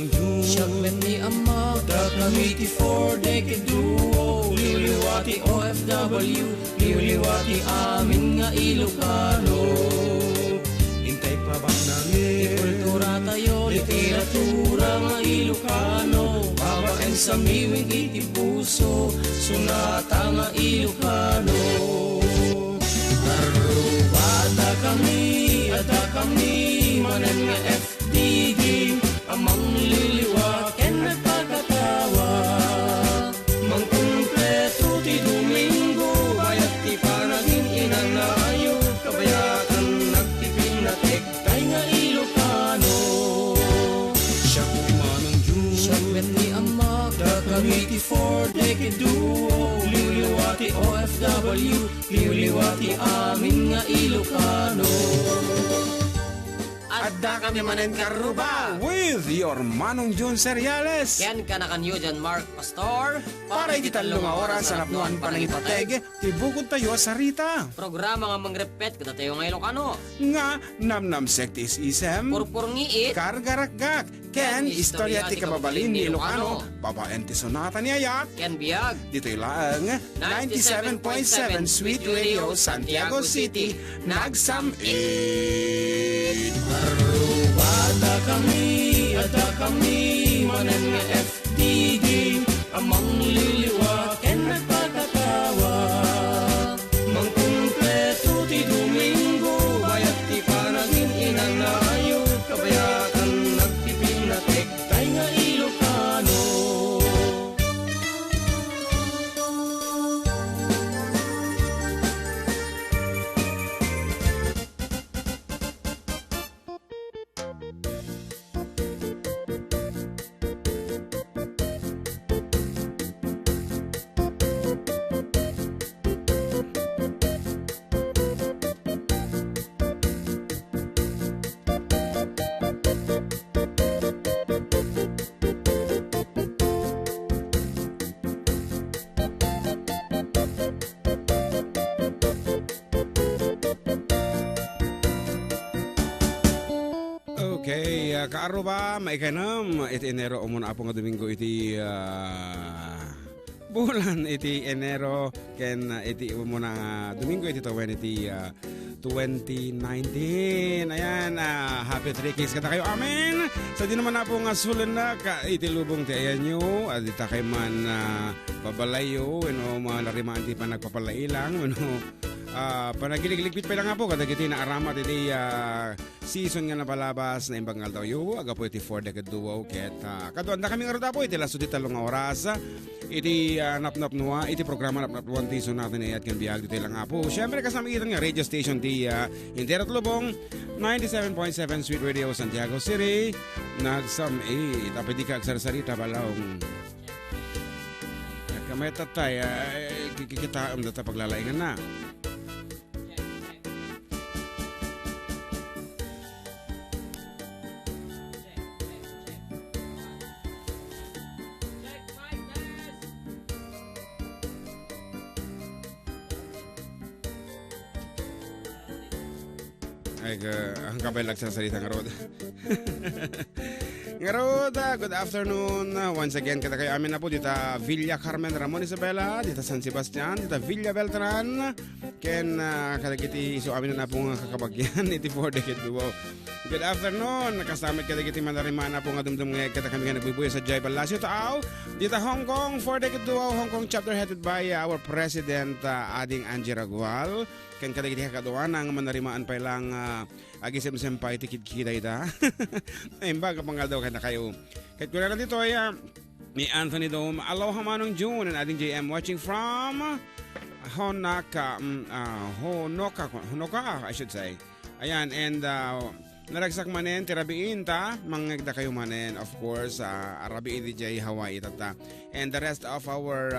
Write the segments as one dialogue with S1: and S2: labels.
S1: Manong June Siyagmet ni Ama Da kami ti 4 decade duo Liwliwati OFW Liwliwati amin nga Ilocano Intay pa ba namin Ikultura tayo Literatura nga Ilocano Babaen sa miwing iti puso Sunata nga Ilocano Karruba Adda kami Manen nga FDG Amang liliwat ken nagpagkatawa Mang kumpleto ti Domingo Bayat ti panagin inanayo Kabayatan nagtipin na tektay nga Ilocano Siyak ni Manong June Siyagmet ni Ama Da kami ti 4 decade duo Liwliwati OFW Liwliwati amin nga Ilocano Adda kami Manen Karruba
S2: with your Manong June Seriales.
S1: Ken kanakanyo dyan Mark Pastor.
S2: Para iti talong nga oras sa napnuan pa ng ipatege, tibukod tayo sa Rita.
S1: Programa nga mangrepet kada tayo nga Ilocano.
S2: Nga namnam sektis isem.
S1: Purpurngiit.
S2: Kargaragak. Ken istorya ti kababalin ni Ilocano. Babaen ti sonata ni Ayat.
S1: Ken biyag.
S2: Dito'y lang 97.7 Sweet Radio Santiago City. Nagsam-it.
S1: Karruba Adda kami Manen nga FDG Amang liliwat ken nagpagkatawa Mang kumpleto ti Domingo Bayat ti panagin inanayo Kabayatan nagtipin na tektay nga Ilocano
S2: Okay, KARRUBA, maikanam. Iti Enero, umuna po nga Domingo iti bulan iti Enero. Ken iti umuna Domingo iti tawen iti 2019. Ayan, happy 3 kings kata kayo. Amen. Sa di naman na po nga sulan na iti lubong ti ayan nyo. At ita kay man babalayo. Mga narimaan ti pa nagpapalailang. Panagilig-ligpit pa lang nga po kada kiti na aramat iti season nga napalabas na imbangal daw yu aga po iti 4 decade duo ket kaduan na kami nga ruta po iti laso di talong oras iti napnap nuwa iti programa napnap nuwan ti so natin ayat ken biag dito lang nga po syempre kasama itan nga radio station ti Intero at Lubong 97.7 Sweet Radio Santiago City nagsam tapos di ka agsarasarita balawng kamay tatay kikita data paglalaingan na. Ay, ang kabay nagsasalita nga Rod. Nga Rod, good afternoon. Once again, kita kayo amin na po dito Villa Carmen Ramon Isabela, dito San Sebastian, dito Villa Beltran. Ken kadagiti iso amin na po nga kakabagyan iti 4 decade duo. Good afternoon. Nakasamit kadagiti mandarimana po nga dumdum nga kita kami nga nagbubuhay sa Jai Palacio Tao. Dito Hong Kong 4 decade duo, Hong Kong chapter headed by our President Ading Angie Ragual. Ken kadagiti kakaduan ang manarimaan pa lang agisem-sem pa itikid-kita ita. Ay baga pangal daw kada kayo. Kahit ko na dito ay ni Anthony Dome. Aloha Manong June and Ading JM watching from Honoka, I should say. Ayan, and naragsak manen, tirabiin ta, mangagda kayo manen, of course, arabiin DJ Hawaii tata. And the rest of our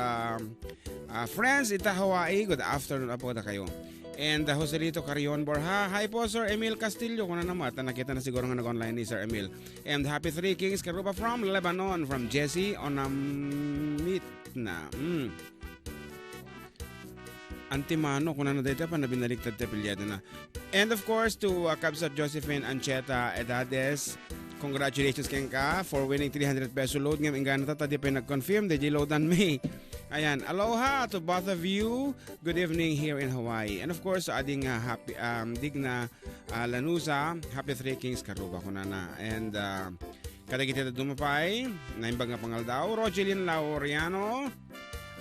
S2: friends ita Hawaii, good afternoon po na kayo. And Joselito Carion Borja, hi po Sir Emil Castillo, kung na naman, nakita na siguro nga nag-online ni Sir Emil. And happy 3 Kings, KARRUBA from Lebanon, from Jesse Onamit na. Antimano kung ano dito pa na binaliktad te pilyado na. And of course to Kabsat Josephine Ancheta Edades, congratulations keng ka for winning 300 peso load ngam ingana ta di pa nag-confirm di loadan me. Ayan, aloha to both of you. Good evening here in Hawaii. And of course ading happy digna Lanusa, happy 3 Kings KARRUBA kunana. And kada kita dumapay naimbag nga pangaldaw Rogelyn Laureano.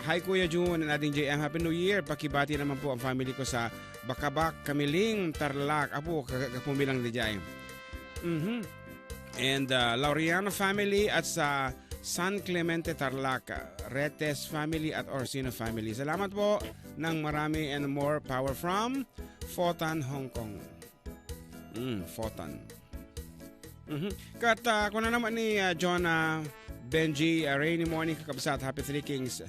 S2: Hi Kuya June and ating JM, Happy New Year. Pakibati naman po ang family ko sa Bakabak, Kamiling, Tarlac. Apo, kapumilang di dyan. And Laureano family at sa San Clemente, Tarlac, Retes family at Orsino family. Salamat po ng marami and more power from Photon, Hong Kong. Photon. Kat kung na naman ni Jonah, Benji, rainy morning kakabsat, Happy 3 Kings.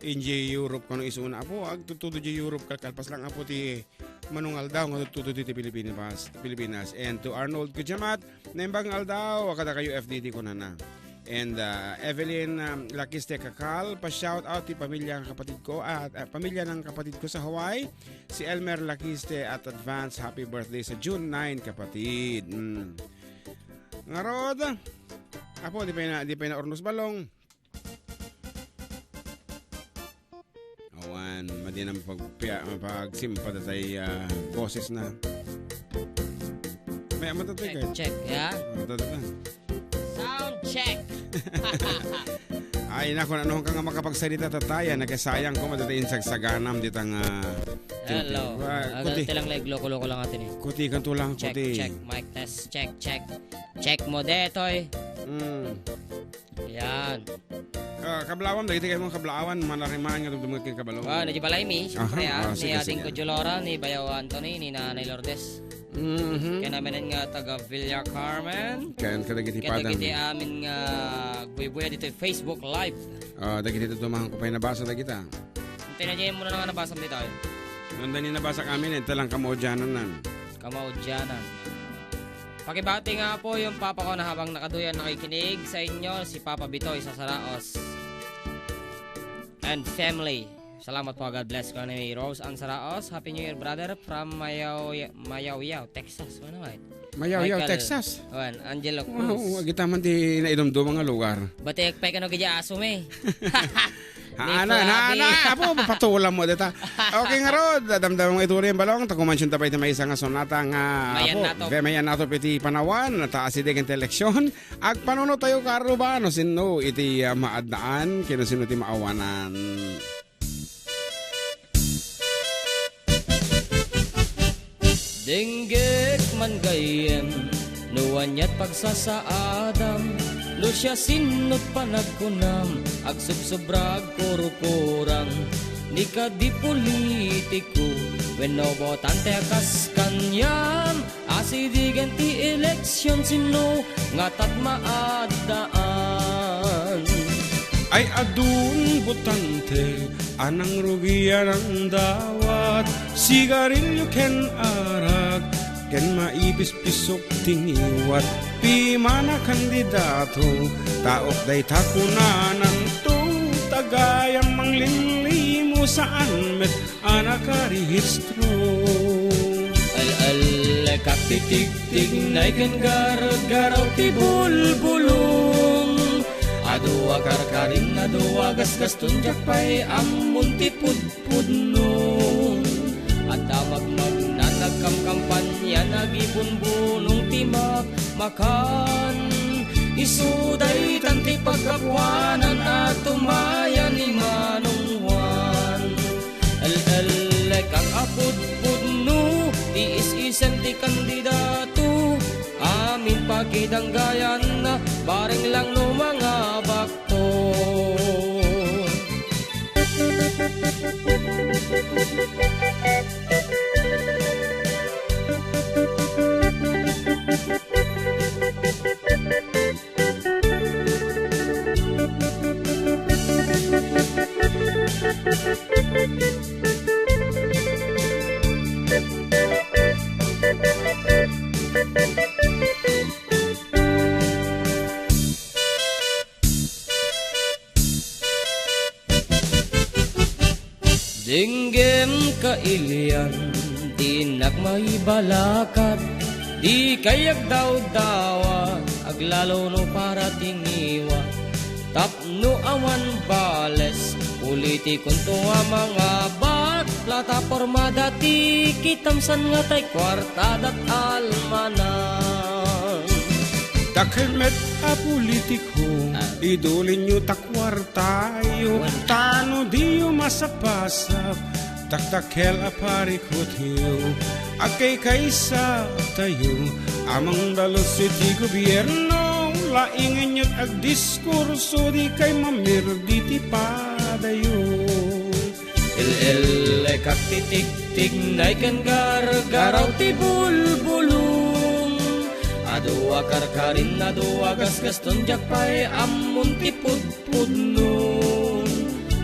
S2: Inji Europe kono isuna apo agtutudo di Europe kalpas lang apo ti manungal daw agtutudo ti Pilipinas. And to Arnold Kujamat nembang aldaw kada kayo FDD ko na. And Evelyn Lakiste Kakal pa shout out ti pamilya ng kapatid ko at pamilya ng kapatid ko sa Hawaii, si Elmer Lakiste at advance happy birthday sa June 9 kapatid. Ngarod apo di pa na Ornos Balong. Awan, madi na mapagsimpa tay boses na. May matatoy ka?
S1: Check, yeah?
S2: Matatoy.
S1: Sound check!
S2: Ay, naku, ano ka nga makapagsalita tatayan, nagkasayang ko matatayin sagsaganam ditang
S1: hello. Kuti lang loko-loko lang atin eh.
S2: Kuti kan tulang,
S1: check,
S2: kuti.
S1: Check, mic test, check. Check mo detoy. Yan.
S2: Kablawan, dahil kayo mga kablawan, malarimaan nga dumagod kayo kabalaw.
S1: Nadyo balay mi, siyempre ni ating
S2: sige.
S1: Kujulora, ni Bayaw Anthony, ni Nanay Lourdes. Kaya namin nga taga Villa Carmen.
S2: Kaya kadagiti padang.
S1: Kaya amin nga buya dito Facebook Live.
S2: Dagiti ito dumahang ko pa yung nabasa na kita.
S1: Tinadyayin mo na nga nabasa mo dito.
S2: Nanda ni nabasa kami, ito lang kamaudyanan nan.
S1: Kamaudyanan. Pakibati nga po yung papa ko na habang nakaduyan nakikinig sa inyo, si Papa Bitoy sa Saraos. And family. Salamat po, God bless ko ni Rose Ann Saraos. Happy New Year, brother, from Mayaw, Texas. Ano ba?
S2: Mayaw, Texas.
S1: Angelo Cruz.
S2: Kita man di naidumdo mga lugar.
S1: Batik pa ka no gaya aso me.
S2: Ana, apo patulan mo dita. Okay nga rod, damdam mga ituri yung balong, takumansyon tapay na may isang sonata nga apo, mayan nato piti panawan, nataasidig ang teleksyon, ag panuno tayo KARRUBA, no sino iti maadaan, kino sino iti maawanan.
S1: Dinggit man gayem, nuwan ya't pagsasaadam, no siya sinot panagkunam, ag subsobrag kurukurang, ni ka di politiko, when no botante akas kanyam, asidigan ti eleksyon sino, ngatat maadaan.
S2: Ay adun butante, anang rugian ang dawat, sigarilyo ken arag, ken maibis pisok tingiwat, pimana kandidato, taok day takunanan to, tagayang manglimlimo saan met anakarehistro.
S1: Al-al kaktitig-tig na ikan garot-garaw ti bulbulong, adua karkarin na dua gasgaston jakpay amun ti pudpudnong, at damagmag na nagkamkampanya nagibunbunong timak makan, isuday tanti pagkapwanan at tumayan ni Manong Juan. Al-al kang apud-pudno tiis-isen ti kandidato, amin pagidanggayan na bareng lang no mga bakto. Singgem kailian, di nagmaibalakad, di kayag daw-dawa, aglalo no para tingiwa. Tapno awan bales, politikon to mga bat, plataforma dati, kitamsan nga tay kwartadat almanan.
S2: Dakelmet a politiko, idulin nyo takwartayo, tano diyo masapasap, taktakel a parikotyo, akay kaysa tayo, amang dalos iti gobyerno, laingin nyo't ag diskurso, di kay mamirdi ti padayo.
S1: El kak titik-tik, naikan gar-garaw ti bulbulong, ado akarkarin, ado agas-gaston, jak pae amon ti pudpudnon.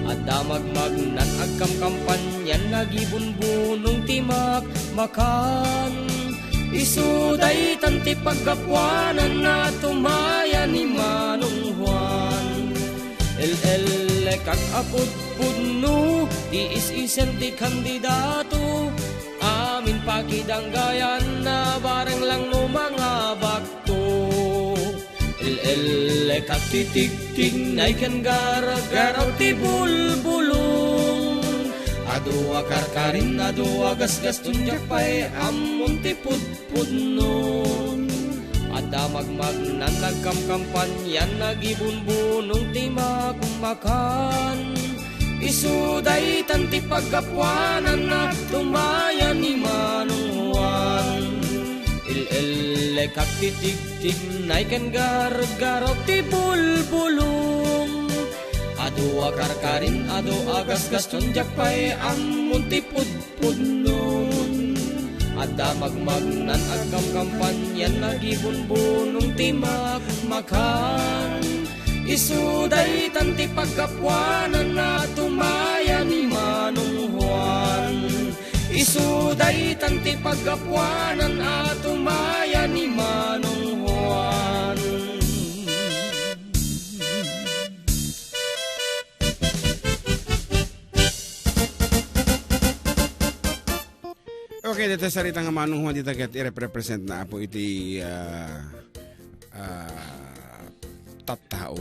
S1: Adda magmagnan, agkam-kampanyan, nagibunbunong timak makan. Isuday tanti pagkapwanan na tumaya ni Manong Juan. El kag apud-pudno, di is-isen ti kandidato, amin pakidanggayan na bareng lang no mga bakto. El kag titig-tig, naikan gar-garaw ti bulbulong, ado akarkarin, ado agas-gaston, jak pae amon ti pudpudnon. Adda magmagnan, nagkamkampanyan, nagibunbunong ti makumakan. Isuday tanti pagkapwanan na tumaya ni Manong Juan. El kak titig-tig, naikan gar-garaw ti bulbulong, ado akarkarin, ado agas-gaston, jak pae amon ti pudpudnon. Adda magmagnan, agkam-kampanyan, nagibunbunong ti makan. Isuday tanti pagkapwanan na tumaya ni Manong Juan. Isuday tanti pagkapwanan na tumaya ni Manong Juan.
S2: Okay, dito sa ritang Manong Juan, dito kat i-represent na po iti tattao.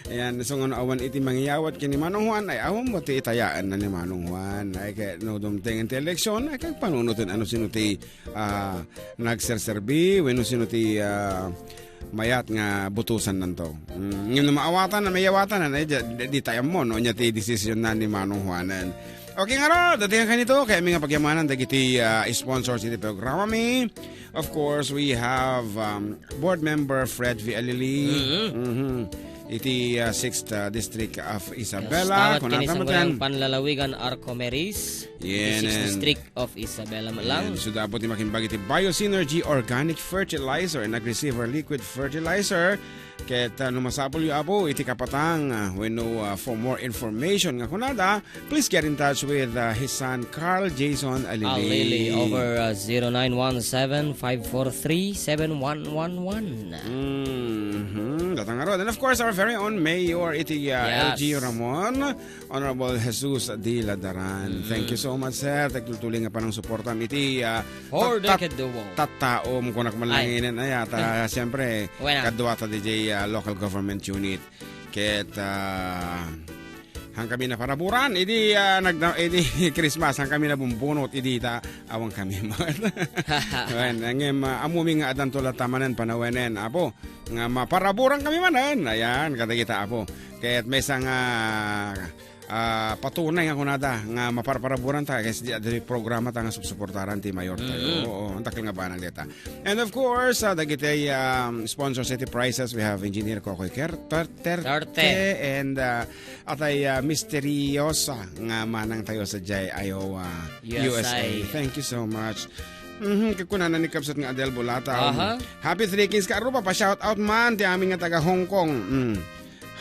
S2: Ayan, so nga awan iti mangyawat kini Manong Juan, ay awan mo ti itayaan na ni Manong Juan. Ay kaya no dumting ti eleksyon, ay kaya panunutin ano sino ti nagserserbi, weno sino ti mayat nga butusan nanto. Yung maawatan na mayawatan na, di tayam mo, no, niya ti desisyon na ni Manong Juanan. Okay nga ro, datihan ka nito, kaya may nga pagyamanan, dagiti sponsors iti programa mi. Of course, we have board member Fred V. Alili, iti 6th District of Isabela.
S1: Kung natin panlalawigan Arcomeris, 6th District of Isabela malang.
S2: So dapat makimbag iti Biosynergy Organic Fertilizer and Agri-Receiver Liquid Fertilizer. Ket numasapol yu apo iti kapatang when for more information nga kunada, please get in touch with his son Carl Jason Alili
S1: over 0917-543-7111.
S2: Datang aro. And of course our very own mayor iti LG Ramon, Honorable Jesus D. Ladaran. Thank you so much sir. Tagtutuloy nga pa ng suportam iti tattaom kunak malanginin ayata siyempre kadwata DJ local government unit ket hang kami na paraburan idi Christmas hang kami na bumbunot idi ta awang kami mat wen ngem amumi nga adan tula tamanen panawenen apo nga maparaburan kami manen ayan kada kita apo ket mesa nga patunay nga kunada nga maparaparaburan ta kasi di programa ta nga suportaran ti mayor tayo. Oo, takil nga banang deta. And of course, dagiti sponsors iti prices, we have Engineer Kokoy Terte and atay Misteriosa nga manang tayo sa Jai, Iowa, USA. Thank you so much. Kakunanan ni Kapsat nga Adel Bulata. Happy 3 Kings KARRUBA, pa shout out man ti aming nga taga Hong Kong.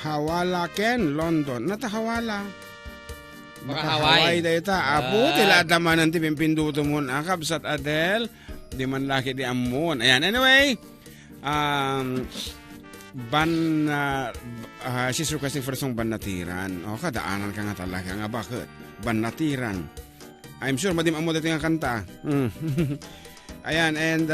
S2: Hawala Ken, London. Natahawala.
S1: Baka Hawaii.
S2: Dayta. Apo, tila damanan ti pimpinduto mo na Kapsat Adel. Di man laki di amon. Ayan, anyway. she's requesting for the song Banatiran. O, kadaanan ka nga talaga nga. Bakit? Banatiran. I'm sure madim mo dito nga kanta. Ayan, and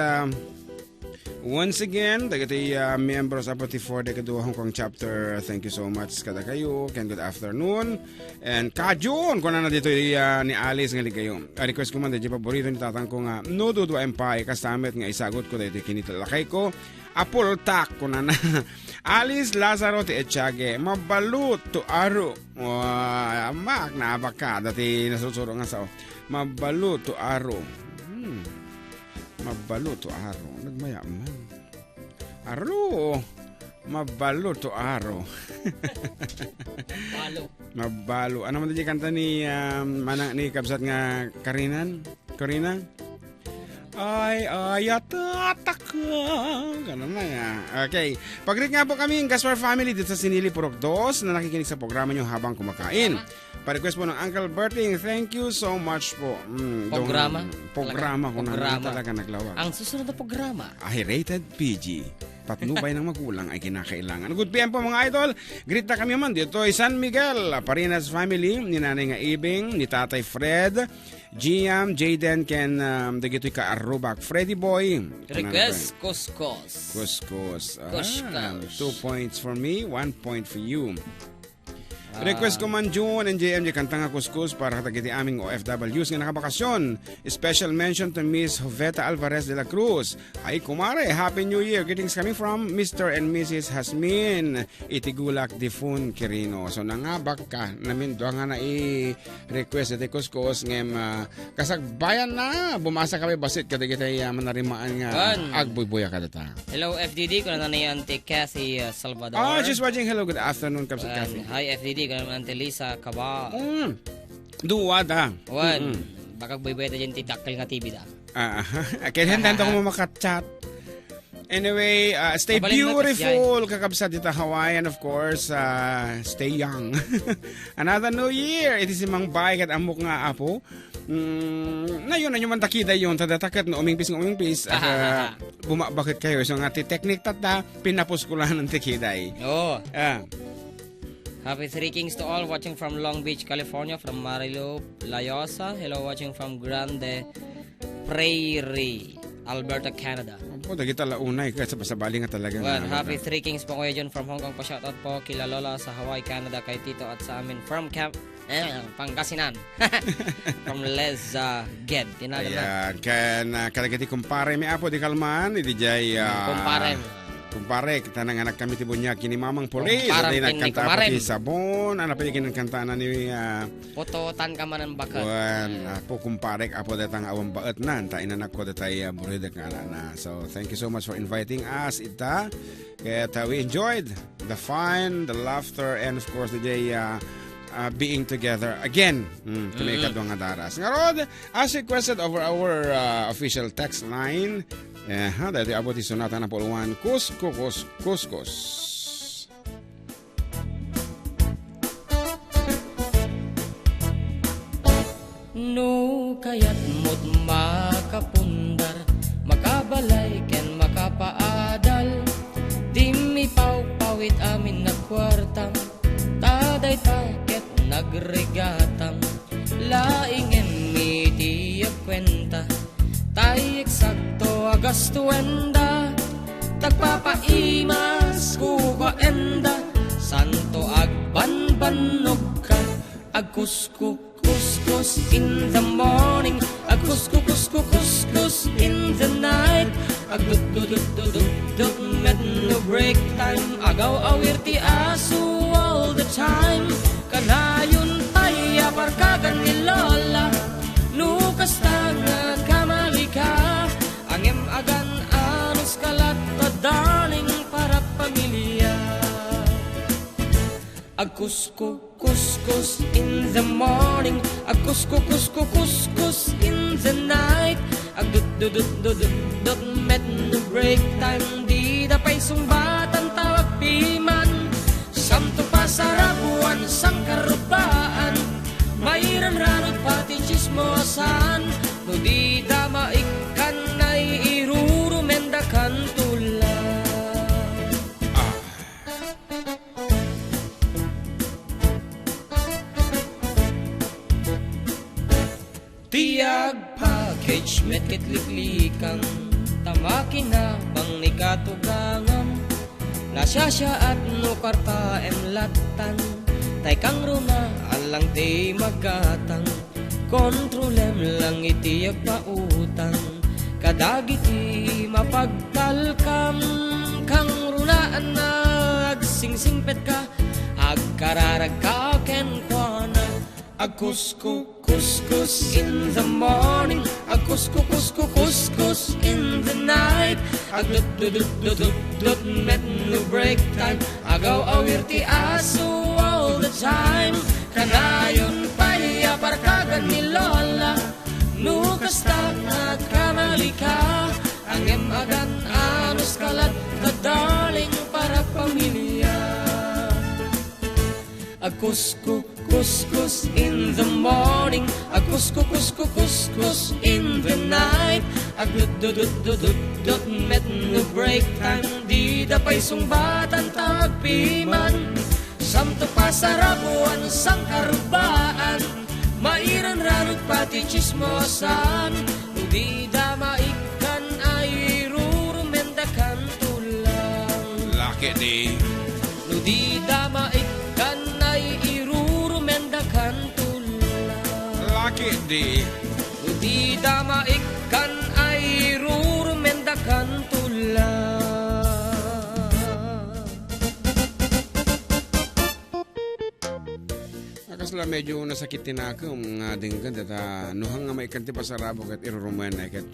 S2: once again, dagiti members of the 4 Decade Hong Kong chapter, thank you so much kada kayo. Ken good afternoon. And kajon, kung na dito ni Alice nga kayo. Request ko man dito paborito ni tatang ko nga, no do empire, kastamet nga isagot ko dito kinitalakay ko. Apple tak ko na Alice Lazaro ti Echage, mabalut to aro. Mak na baka, dati nasusuro nga sao. Mabalut to aro. Mabalut to aro. Nagmayaman. Aro. Mabalut to aro. Mabalo. Ano man di kanta ni manang ni kabsat nga Karinan? Karina? Ay, atatak ka. Ganun na yan. Okay. Pag-greet nga po kami, Gaspar family dito sa Sinili Purok 2 na nakikinig sa programa nyo habang kumakain. Pa-request po ng Uncle Berting, thank you so much po.
S3: Programa?
S2: Programa ko na talaga naglawag.
S3: Ang susunod na programa.
S2: Ay, rated PG. Patnubay ng magulang ay kinakailangan. Good PM po mga idol. Greet na kami man dito ay San Miguel, Parinas family, ni Nanay nga Ibing, ni Tatay Fred, Giam, Jayden, Ken, dagito'y KARRUBA, Freddy Boy.
S3: Request, Kuskus.
S2: Kuskus. 2
S3: Kuskus.
S2: points for me, 1 point for you. Request ko man June and JMJ kanta nga kuskus para katagiti aming OFWs nga nakabakasyon. Special mention to Miss Joveta Alvarez de la Cruz. Ay kumare, Happy New Year. Greetings coming from Mr. and Mrs. Hasmin Itigulak Difun Quirino. So nangabak ka namin doon nga na i-request iti kuskus ngem kasagbayan na bumasa kami basit katagiti manarimaan nga agbuybuya kadata.
S3: Hello FDD, ko na nanayan ti Cassie Salvador.
S2: Just watching. Hello, good afternoon kapsat Kathy.
S3: Hi FDD, ko naman ti Lisa Kaba.
S2: Duwada.
S3: Baka buy-buy dyan ti dakkel nga TV da.
S2: Kaya hindi ko mo makachat. Anyway, stay beautiful, kakabsat dito Hawaiian, of course. Stay young. Another New Year. Iti si Mang Bay kat amok nga apo. Na yun, man takida yun. Tadatakat na umingpis. Bumabakit kayo. So nga ti teknik tata, pinapos ko lang ng tikiday.
S3: Oo. Happy Three Kings to all watching from Long Beach, California, from Marilo Layosa. Hello, watching from Grande Prairie, Alberta, Canada.
S2: Po, dagita launay kasi pasabali nga talaga.
S3: Happy Three Kings po kuya John from Hong Kong. Pa-shoutout po kila Lola sa Hawaii, Canada, kay Tito at sa amin from Pangasinan. From Les Ged.
S2: Ayan, kaya kalagati kumpare mi apo di kalman, di jay kumpare, kita nanganak kami tibunya kini mamang polis. At nagkanta pa ti sabon. Ano pa yung kinakanta na ni
S3: Pototan ka man ang bakat.
S2: Po kumpare, apo datang awang baat na. Inanak ko datay buridak nga na. So, thank you so much for inviting us, Ita. Kaya we enjoyed the fun, the laughter, and of course, the day being together again to make a nga daras. Ngarod, as requested over our official text line, dahil abot isunatan na puluan, kuskus.
S3: No kaya't mo't makapundar, makabalay ken makapaadal, di mi pawpawit amin na kwartam, taday taket nagregatam, laingen mi tiyag kwenta, tay eksakto agastuenda, tagpapaimas kuko enda, santo agbanbanog ka, agkuskus in the morning, agkuskus in the night, agdut met no break time, agaw awir ti aso all the time, kanayon tayo parkagan ni Lola, nukas tangan kamalika, angem agan anus kalat darling para pamilya. Agkuskus in the morning, agkuskus in the night, agdut met no break time, di da pa'y sumbatan tawag piman, samto pasarabuan sang karubaan, mayroon ranot pati chismosan, no di da maikan ay irurumendakan tula. Beach met kitliklikang tamaki na bang ni katugangan nasyasya at no karta emlatan tay kang runa alang ti magatang kontrolem lang iti agpautang kadagiti mapagtalkam kang runaan na agsingsingpet ka agkararag ka kenkwana agkusko kuskus in the morning agkusko kusko kuskus in the night agdut met no break time agaw awir ti aso all the time kanayon paya parkagan ni lola no kasta at kamalika angem agan anus kalat ka darling para pamilya agkusko kuskus in the morning agkusko kusko kuskus in the night agdudududududud met no break time di da pa'y sungbatan tagpiman samto pasarabuan sang karubaan mairan ranot pati chismosan di da maikan ay rurumendakan tulang
S2: Laki di.
S3: di da maikan ay irurumendakan tulang
S2: Laki di.
S3: di da maikan ay irurumendakan tulang
S2: Akasla medyo nasakitin ako nga dinggan data nuhang nga maikanti pasarabo kat irurumen na kat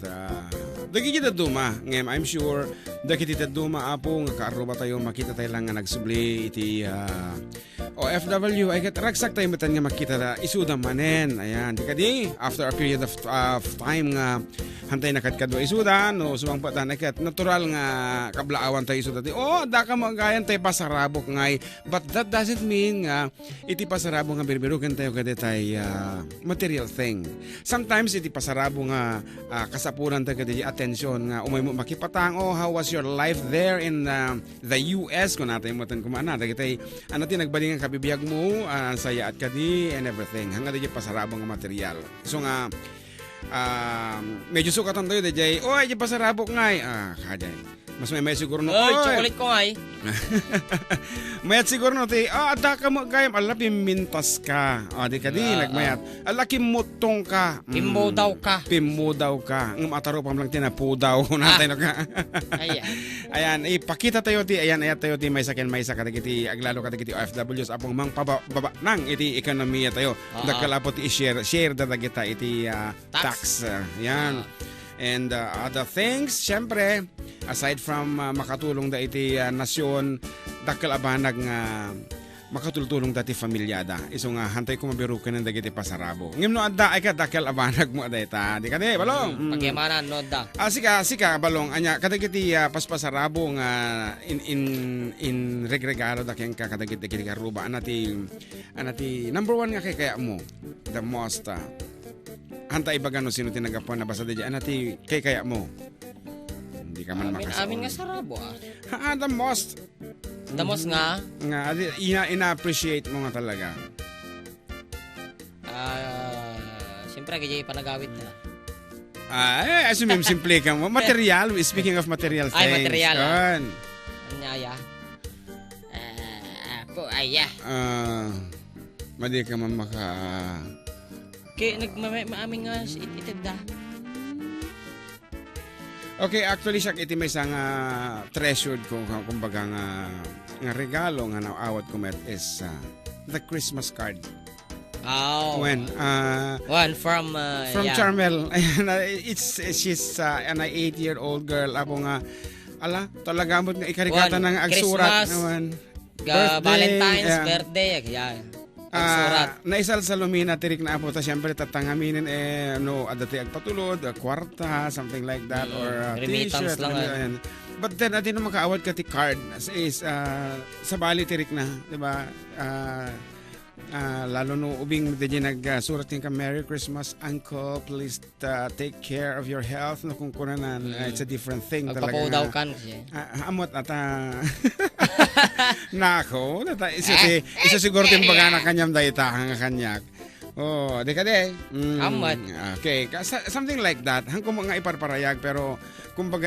S2: dagi kita duma ngem I'm sure dagi kita duma apo nga kaarruba tayo makita tayo lang nga nagsubli iti OFW ay kat ragsak tayo matan nga makita ta isuda manen ayan di kadi after a period of time nga hantay na kadkadwa isuda no sumang patan kat natural nga kablaawan tayo isuda da ka magayan tayo pasarabo ngay but that doesn't mean nga iti pasarabo nga birbirukan tayo kada tayo material thing. Sometimes iti pasarabo nga kasapuran tayo kada attention nga umay mo makipatang how was your life there in the US kung natin matan kumana tayo tayo natin nagbaling ang kabibiyag mo saya at kadi and everything hanggang tayo pasarabo nga material. So nga medyo sukatan tayo dajay oy di pasarabo ngay kaday mas may siguro no
S3: oy chocolate ko ay
S2: mayat siguro no ti ada ka mo gayam ala pimintas ka di ka di nagmayat ala kimutong ka
S3: pimmo daw ka
S2: ng ataro pam lang tinapudaw natay no ka ayan ipakita tayo ti ayan ayat tayo ti may saken may sa kadagiti aglalo kadagiti OFWs apong mang baba nang iti ekonomiya tayo dagkalapot i-share dadagita iti tax yan. And other things, syempre, aside from makatulong da iti nasyon, dakal abanag nga makatulong dati familyada. Iso nga, hantay ko mabirukan ng dagiti pasarabo. Ngim no adda, ay ka dakal abanag mo aday ta. Di ka di, balong.
S3: Pagyamanan, no da.
S2: Sika, balong. Anya, kadagiti paspasarabo nga in regregalo da keng kadagiti KARRUBA. Anati, number one nga kaya mo, the most, hantay ba gano sino tinagapon na basta dyan anati kay kaya mo hindi ka man makasaon
S3: amin nga sarabo
S2: the most nga ina-appreciate mo nga talaga
S3: siyempre kaya panagawit na
S2: simple ka mo material speaking of material things
S3: ay material
S2: anyaya
S3: ako aya
S2: madi ka man maka
S3: kaya nagmamaming nga itid da.
S2: Okay, actually siya iti may isang treasured ko kumbaga nga regalo nga naawat ko met is the Christmas card. When
S3: one from
S2: Charmel. She's an 8-year-old girl apo nga ala talaga mo nga ikarigata ng agsurat naman.
S3: Valentine's birthday
S2: naisal sa lumina tirik na apo ta syempre tatangaminin adati agpatulod kwarta something like that or t-shirt lang but then atin makaawat ka ti card is sa bali tirik na di ba lalo no ubing medyo nagsurat ka Merry Christmas Uncle, please take care of your health no kung kunanan it's a different thing talaga
S3: magpapudaw kan
S2: amot ata nako isa siguro timbaga na kanyam dayta nga kanyak Oh, dekade.
S3: Amat.
S2: Okay, something like that. Hangko mga iparparayag pero kumbaga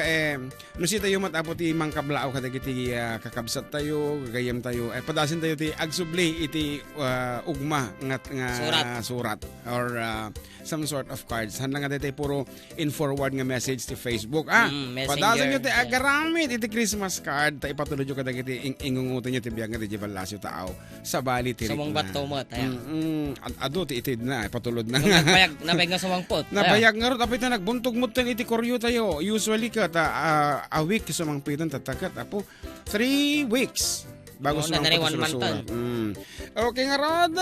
S2: no si tayo matapo ti mangkablao kadagiti kakabsat tayo, gagayam tayo. Padasin tayo ti agsubli iti ugma nga surat or some sort of cards. Hanlang nga tayo puro in forward nga message ti Facebook. Padasin nyo ti agaramit iti Christmas card ta ipatulod yo kadagiti ingungutan nyo ti biyang nga ti balasyo tao sa bali ti
S3: Sumong bato mo tayo.
S2: Ado ti itid na patulod na.
S3: Napayag nga sumang pot.
S2: Napayag nga ro tapos na nagbuntog mo tan iti koryo tayo. Usually ka a week sumang pitan tatakat apo 3 weeks bago sumang pot. Okay nga rod.